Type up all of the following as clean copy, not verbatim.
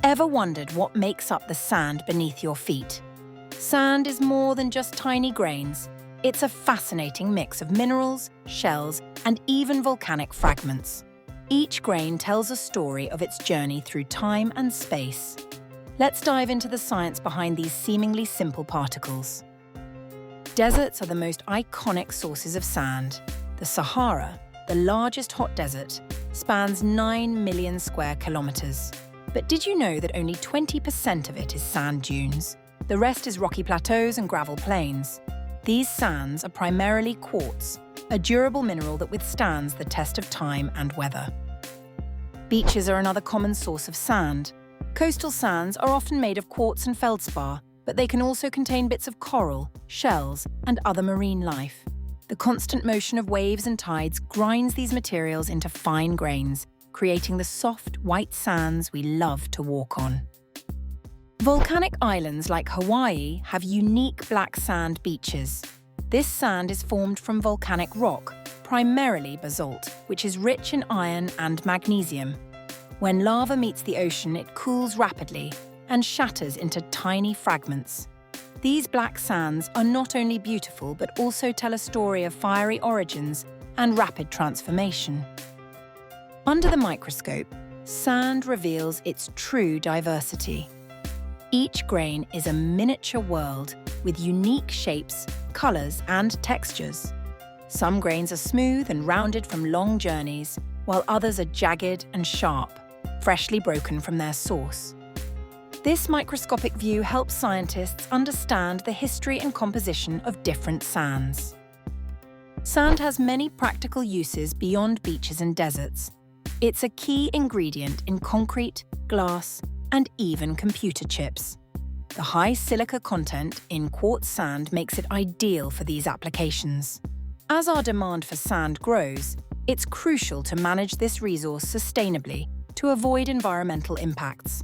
Ever wondered what makes up the sand beneath your feet? Sand is more than just tiny grains. It's a fascinating mix of minerals, shells, and even volcanic fragments. Each grain tells a story of its journey through time and space. Let's dive into the science behind these seemingly simple particles. Deserts are the most iconic sources of sand. The Sahara, the largest hot desert, spans 9 million square kilometers. But did you know that only 20% of it is sand dunes? The rest is rocky plateaus and gravel plains. These sands are primarily quartz, a durable mineral that withstands the test of time and weather. Beaches are another common source of sand. Coastal sands are often made of quartz and feldspar, but they can also contain bits of coral, shells, and other marine life. The constant motion of waves and tides grinds these materials into fine grains, creating the soft, white sands we love to walk on. Volcanic islands like Hawaii have unique black sand beaches. This sand is formed from volcanic rock, primarily basalt, which is rich in iron and magnesium. When lava meets the ocean, it cools rapidly and shatters into tiny fragments. These black sands are not only beautiful but also tell a story of fiery origins and rapid transformation. Under the microscope, sand reveals its true diversity. Each grain is a miniature world with unique shapes, colors, and textures. Some grains are smooth and rounded from long journeys, while others are jagged and sharp, freshly broken from their source. This microscopic view helps scientists understand the history and composition of different sands. Sand has many practical uses beyond beaches and deserts. It's a key ingredient in concrete, glass, and even computer chips. The high silica content in quartz sand makes it ideal for these applications. As our demand for sand grows, it's crucial to manage this resource sustainably to avoid environmental impacts.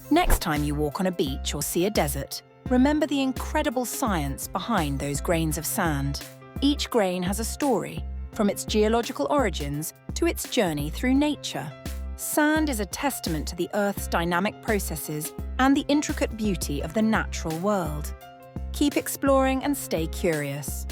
Next time you walk on a beach or see a desert, remember the incredible science behind those grains of sand. Each grain has a story, from its geological origins to its journey through nature. Sand is a testament to the Earth's dynamic processes and the intricate beauty of the natural world. Keep exploring and stay curious.